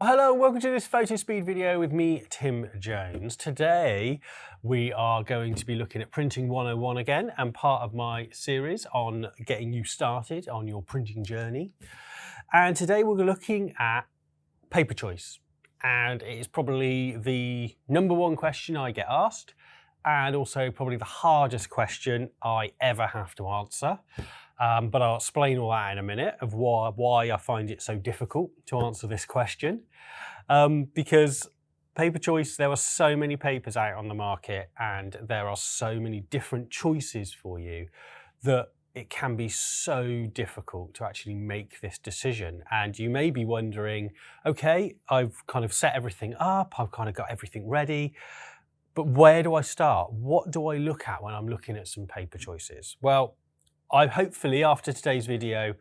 Hello and welcome to this Fotospeed video with me, Tim Jones. Today we are going to be looking at Printing 101 again, and part of my series on getting you started on your printing journey. And today we're looking at paper choice, and it is probably the #1 question I get asked, and also probably the hardest question I ever have to answer. But I'll explain all that in a minute of why I find it so difficult to answer this question. Because paper choice, there are so many papers out on the market and there are so many different choices for you that it can be so difficult to actually make this decision. And you may be wondering, okay, I've kind of set everything up, I've kind of got everything ready, but where do I start? What do I look at when I'm looking at some paper choices? Well, hopefully after today's video,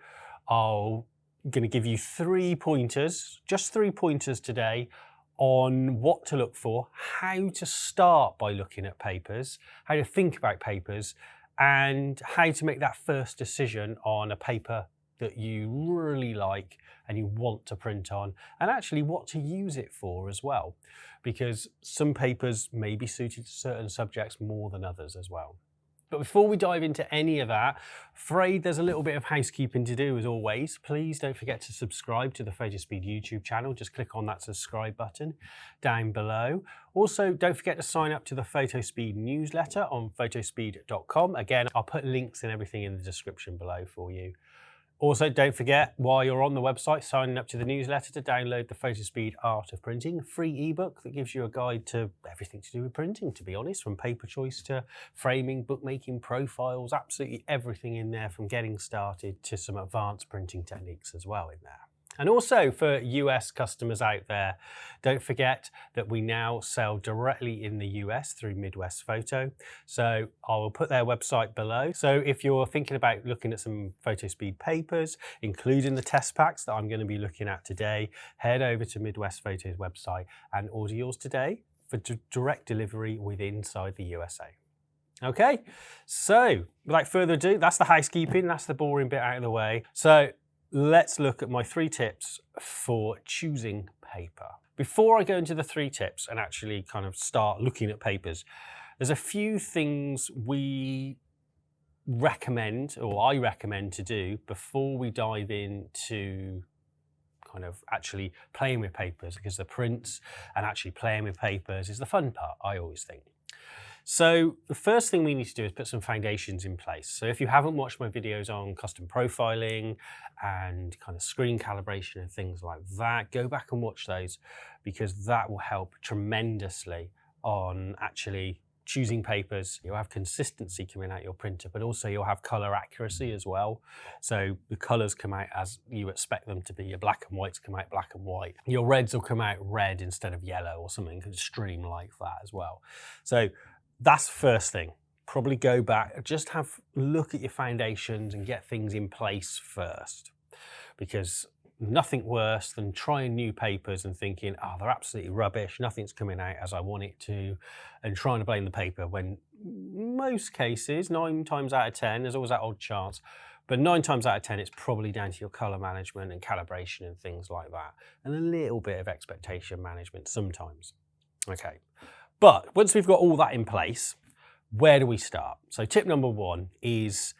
I'm going to give you 3 pointers, just 3 pointers today on what to look for, how to start by looking at papers, how to think about papers, and how to make that first decision on a paper that you really like and you want to print on, and actually what to use it for as well, because some papers may be suited to certain subjects more than others as well. But before we dive into any of that, afraid there's a little bit of housekeeping to do as always. Please don't forget to subscribe to the Fotospeed YouTube channel. Just click on that subscribe button down below. Also, don't forget to sign up to the Fotospeed newsletter on photospeed.com. Again, I'll put links and everything in the description below for you. Also, don't forget, while you're on the website, signing up to the newsletter to download the Fotospeed Art of Printing, a free ebook that gives you a guide to everything to do with printing, to be honest, from paper choice to framing, bookmaking, profiles, absolutely everything in there from getting started to some advanced printing techniques as well in there. And also for US customers out there, don't forget that we now sell directly in the US through Midwest Photo. So I will put their website below. So if you're thinking about looking at some Fotospeed papers, including the test packs that I'm going to be looking at today, head over to Midwest Photo's website and order yours today for direct delivery inside the USA. Okay, so without further ado, that's the housekeeping, that's the boring bit out of the way. So let's look at my 3 tips for choosing paper. Before I go into the 3 tips and actually kind of start looking at papers, there's a few things we recommend, or I recommend to do before we dive into kind of actually playing with papers, because the prints and actually playing with papers is the fun part, I always think. So the first thing we need to do is put some foundations in place. So if you haven't watched my videos on custom profiling and kind of screen calibration and things like that, go back and watch those, because that will help tremendously on actually choosing papers. You'll have consistency coming out your printer, but also you'll have color accuracy as well. So the colors come out as you expect them to be. Your black and whites come out black and white. Your reds will come out red instead of yellow or something extreme like that as well. So that's the first thing. Probably go back, just have a look at your foundations and get things in place first, because nothing worse than trying new papers and thinking, oh, they're absolutely rubbish, nothing's coming out as I want it to, and trying to blame the paper when most cases, 9 times out of 10, there's always that odd chance, but 9 times out of 10, it's probably down to your color management and calibration and things like that, and a little bit of expectation management sometimes. Okay. But once we've got all that in place, where do we start? So tip #1 is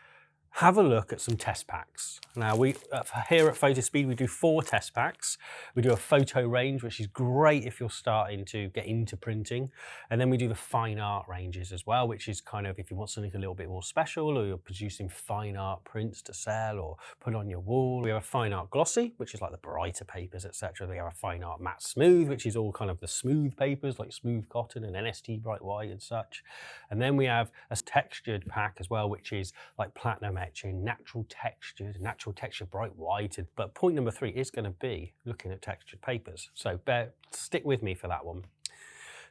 have a look at some test packs. Now here at Fotospeed, we do 4 test packs. We do a photo range, which is great if you're starting to get into printing. And then we do the fine art ranges as well, which is kind of if you want something a little bit more special, or you're producing fine art prints to sell or put on your wall. We have a fine art glossy, which is like the brighter papers, etc. We have a fine art matte smooth, which is all kind of the smooth papers like smooth cotton and NST bright white and such. And then we have a textured pack as well, which is like platinum etching, natural texture bright white. But point #3 is going to be looking at textured papers. So stick with me for that one.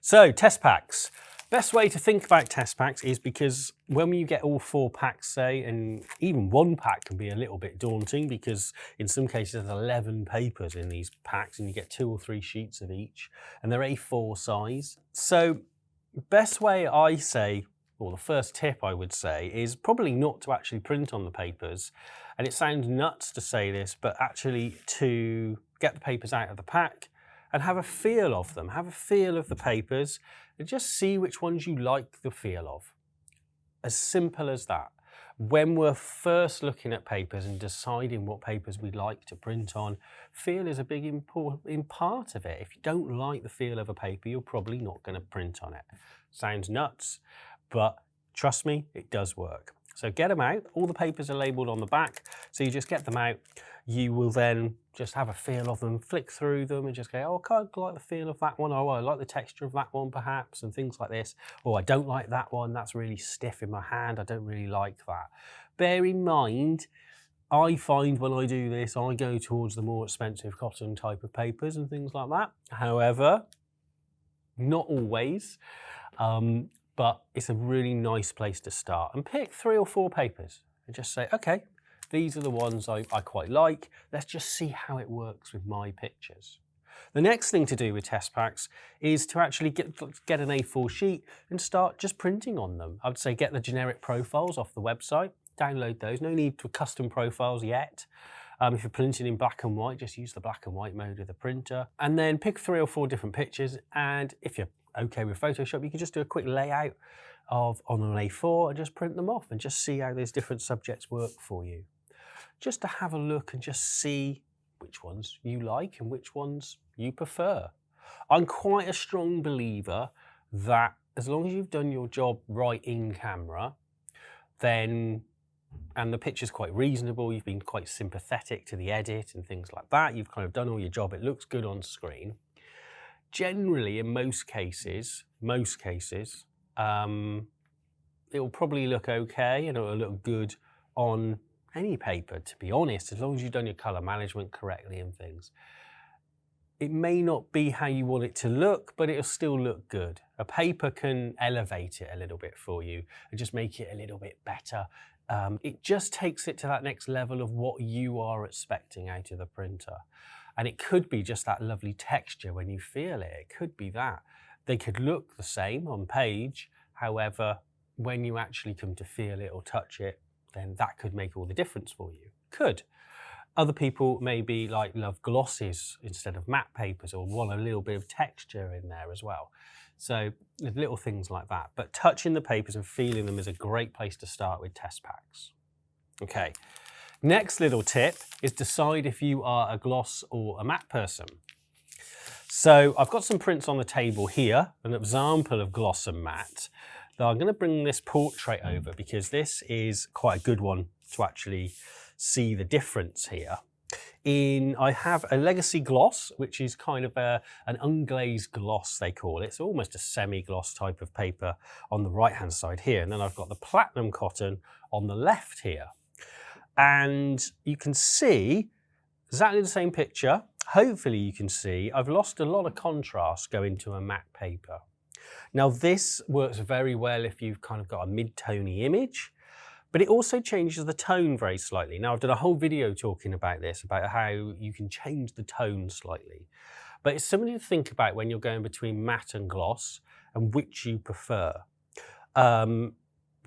So test packs. Best way to think about test packs is because when you get all 4 packs, say, and even 1 pack can be a little bit daunting, because in some cases there's 11 papers in these packs and you get 2 or 3 sheets of each, and they're A4 size. So best way I say, or the first tip I would say, is probably not to actually print on the papers. And it sounds nuts to say this, but actually to get the papers out of the pack and have a feel of them, have a feel of the papers, and just see which ones you like the feel of. As simple as that. When we're first looking at papers and deciding what papers we'd like to print on, feel is a big important part of it. If you don't like the feel of a paper, you're probably not going to print on it. Sounds nuts, but trust me, it does work. So get them out. All the papers are labelled on the back, so you just get them out. You will then just have a feel of them, flick through them and just go, oh, I kind of like the feel of that one. Oh, I like the texture of that one perhaps, and things like this. Or I don't like that one. That's really stiff in my hand. I don't really like that. Bear in mind, I find when I do this, I go towards the more expensive cotton type of papers and things like that. However, not always, but it's a really nice place to start. And pick 3 or 4 papers and just say, okay, these are the ones I quite like. Let's just see how it works with my pictures. The next thing to do with test packs is to actually get an A4 sheet and start just printing on them. I would say get the generic profiles off the website, download those. No need for custom profiles yet. If you're printing in black and white, just use the black and white mode of the printer. And then pick 3 or 4 different pictures. And if you're okay with Photoshop, you can just do a quick layout on an A4 and just print them off and just see how those different subjects work for you. Just to have a look and just see which ones you like and which ones you prefer. I'm quite a strong believer that as long as you've done your job right in camera, then, and the picture's quite reasonable, you've been quite sympathetic to the edit and things like that, you've kind of done all your job, it looks good on screen. Generally, in most cases, it will probably look okay and it will look good on any paper, to be honest, as long as you've done your colour management correctly and things. It may not be how you want it to look, but it'll still look good. A paper can elevate it a little bit for you and just make it a little bit better. It just takes it to that next level of what you are expecting out of the printer. And it could be just that lovely texture when you feel it. It could be that. They could look the same on page. However, when you actually come to feel it or touch it, then that could make all the difference for you. Could. Other people maybe love glosses instead of matte papers or want a little bit of texture in there as well. So little things like that. But touching the papers and feeling them is a great place to start with test packs. Okay. Next little tip is decide if you are a gloss or a matte person. So I've got some prints on the table here, an example of gloss and matte. Now I'm going to bring this portrait over because this is quite a good one to actually see the difference here. I have a legacy gloss, which is kind of an unglazed gloss, they call it. It's almost a semi-gloss type of paper on the right-hand side here. And then I've got the platinum cotton on the left here. And you can see exactly the same picture. Hopefully you can see I've lost a lot of contrast going to a matte paper. Now this works very well if you've kind of got a mid-tony image, but it also changes the tone very slightly. Now I've done a whole video talking about this, about how you can change the tone slightly. But it's something to think about when you're going between matte and gloss and which you prefer.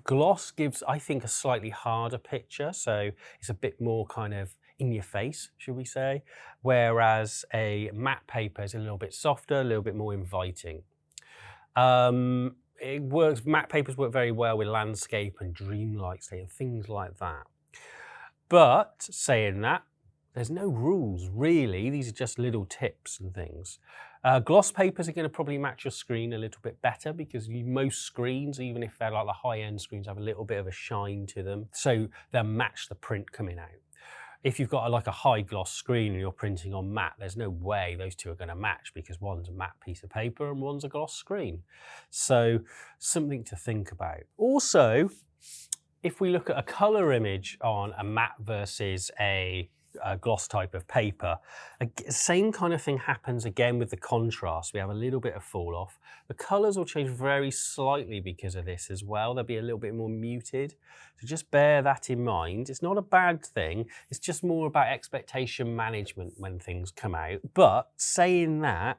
Gloss gives, I think, a slightly harder picture, so it's a bit more kind of in your face, should we say, whereas a matte paper is a little bit softer, a little bit more inviting. Matte papers work very well with landscape and dreamlike state and things like that. But saying that, there's no rules really, these are just little tips and things. Gloss papers are going to probably match your screen a little bit better because most screens, even if they're like the high-end screens, have a little bit of a shine to them, so they'll match the print coming out. If you've got like a high gloss screen and you're printing on matte, there's no way those two are going to match because one's a matte piece of paper and one's a gloss screen. So something to think about. Also, if we look at a color image on a matte versus a gloss type of paper, same kind of thing happens again with the contrast. We have a little bit of fall off. The colors will change very slightly because of this as well. They'll be a little bit more muted. So just bear that in mind. It's not a bad thing. It's just more about expectation management when things come out. But saying that,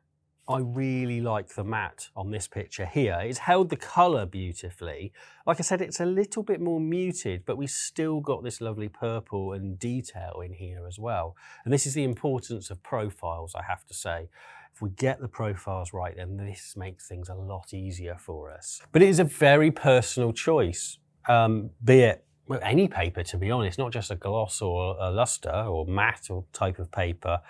I really like the matte on this picture here. It's held the colour beautifully. Like I said, it's a little bit more muted, but we still got this lovely purple and detail in here as well. And this is the importance of profiles, I have to say. If we get the profiles right, then this makes things a lot easier for us. But it is a very personal choice, be it any paper, to be honest, not just a gloss or a luster or matte or type of paper.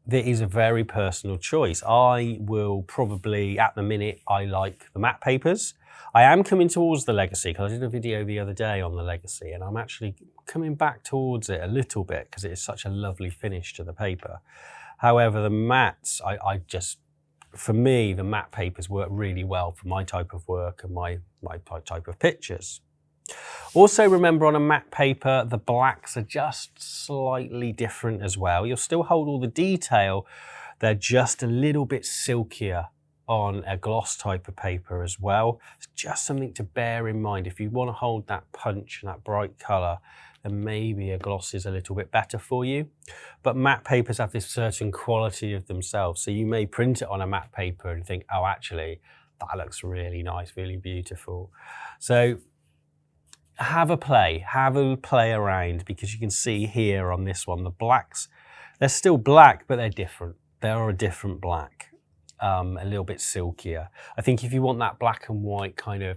That is a very personal choice. I will probably, at the minute, I like the matte papers. I am coming towards the Legacy because I did a video the other day on the Legacy, and I'm actually coming back towards it a little bit because it is such a lovely finish to the paper. However, the mattes, for me, the matte papers work really well for my type of work and my type of pictures. Also remember, on a matte paper, the blacks are just slightly different as well. You'll still hold all the detail. They're just a little bit silkier on a gloss type of paper as well. It's just something to bear in mind. If you want to hold that punch and that bright colour, then maybe a gloss is a little bit better for you. But matte papers have this certain quality of themselves. So you may print it on a matte paper and think, oh, actually, that looks really nice, really beautiful. So have a play around, because you can see here on this one, the blacks, they're still black, but they're different. They are a different black, a little bit silkier. I think if you want that black and white kind of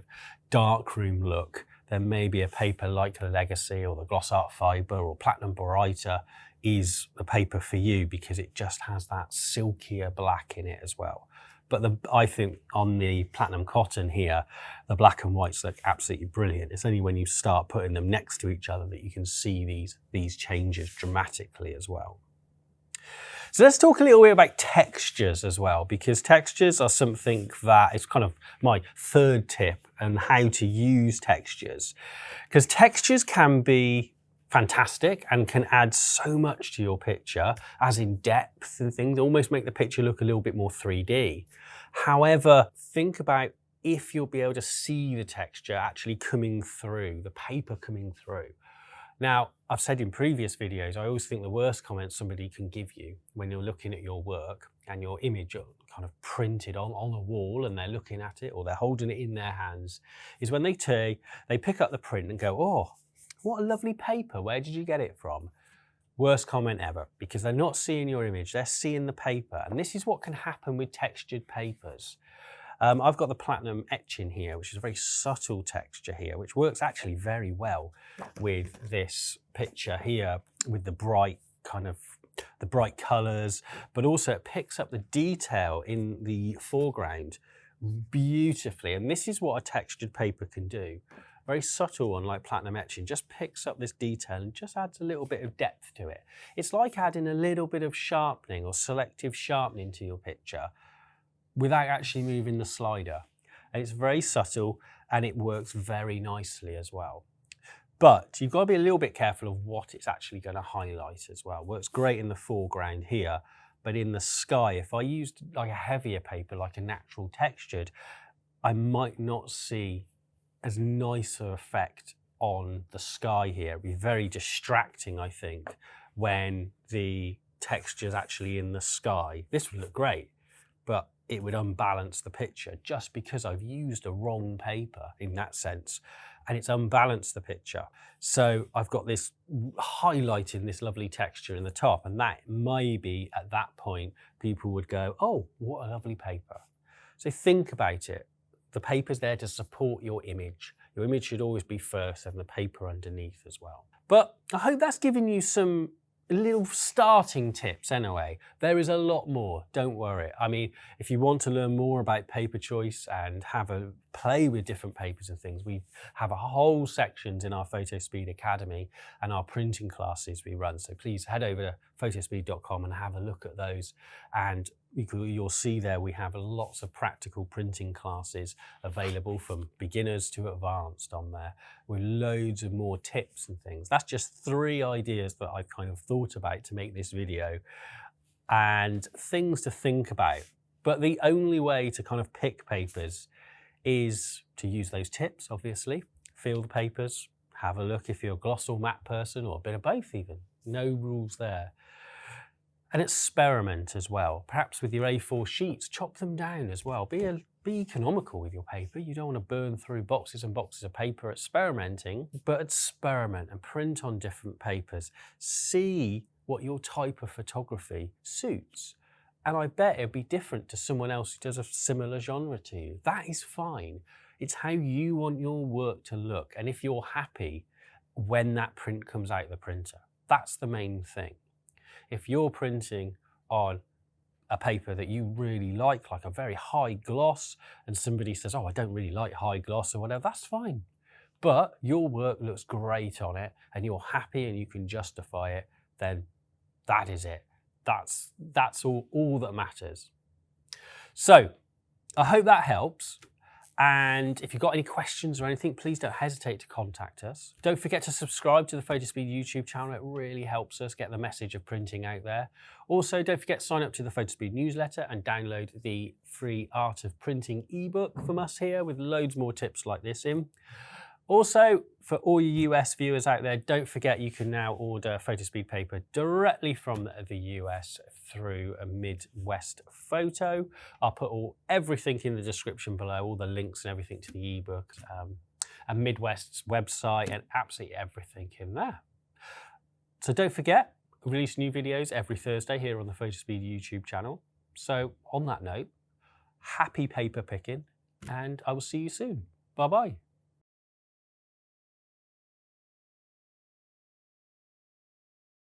darkroom look, then maybe a paper like the Legacy or the Gloss Art Fibre or Platinum Baryta is the paper for you, because it just has that silkier black in it as well. But I think on the Platinum Cotton here, the black and whites look absolutely brilliant. It's only when you start putting them next to each other that you can see these changes dramatically as well. So let's talk a little bit about textures as well, because textures are something that is kind of my third tip on how to use textures. Because textures can be fantastic and can add so much to your picture, as in depth and things, almost make the picture look a little bit more 3D. However, think about if you'll be able to see the texture actually coming through, the paper coming through. Now, I've said in previous videos, I always think the worst comment somebody can give you when you're looking at your work and your image kind of printed on a wall and they're looking at it or they're holding it in their hands, is when they pick up the print and go, oh, what a lovely paper, where did you get it from? Worst comment ever, because they're not seeing your image, they're seeing the paper. And this is what can happen with textured papers. I've got the Platinum etching here, which is a very subtle texture here, which works actually very well with this picture here, with the bright colours, but also it picks up the detail in the foreground beautifully. And this is what a textured paper can do. Very subtle one like Platinum etching, just picks up this detail and just adds a little bit of depth to it. It's like adding a little bit of sharpening or selective sharpening to your picture without actually moving the slider. And it's very subtle and it works very nicely as well. But you've got to be a little bit careful of what it's actually going to highlight as well. Works great in the foreground here, but in the sky, if I used like a heavier paper, like a natural textured, I might not see as nice an effect on the sky here. It'd be very distracting, I think, when the texture's actually in the sky. This would look great, but it would unbalance the picture just because I've used a wrong paper in that sense, and it's unbalanced the picture. So I've got this highlighting this lovely texture in the top, and that maybe at that point people would go, oh, what a lovely paper. So think about it. The paper's there to support your image. Your image should always be first and the paper underneath as well. But I hope that's given you some little starting tips anyway. There is a lot more, don't worry. I mean, if you want to learn more about paper choice and have a play with different papers and things, we have a whole sections in our Fotospeed Academy and our printing classes we run. So please head over to photospeed.com and have a look at those. And you'll see there we have lots of practical printing classes available from beginners to advanced on there, with loads of more tips and things. That's just 3 ideas that I've kind of thought about to make this video and things to think about. But the only way to kind of pick papers is to use those tips, obviously. Feel the papers, have a look if you're a gloss or matte person, or a bit of both even. No rules there. And experiment as well. Perhaps with your A4 sheets, chop them down as well. Be economical with your paper. You don't want to burn through boxes and boxes of paper experimenting, but experiment and print on different papers. See what your type of photography suits. And I bet it'd be different to someone else who does a similar genre to you. That is fine. It's how you want your work to look. And if you're happy when that print comes out of the printer, that's the main thing. If you're printing on a paper that you really like a very high gloss, and somebody says, oh, I don't really like high gloss or whatever, that's fine. But your work looks great on it and you're happy and you can justify it, then that is it. That's all that matters. So I hope that helps. And if you've got any questions or anything, please don't hesitate to contact us. Don't forget to subscribe to the Fotospeed YouTube channel. It really helps us get the message of printing out there. Also, don't forget to sign up to the Fotospeed newsletter and download the free Art of Printing ebook from us here with loads more tips like this in. Also, for all you US viewers out there, don't forget you can now order Fotospeed paper directly from the US through a Midwest Photo. I'll put everything in the description below, all the links and everything to the ebook and Midwest's website and absolutely everything in there. So don't forget, we release new videos every Thursday here on the Fotospeed YouTube channel. So on that note, happy paper picking and I will see you soon. Bye-bye.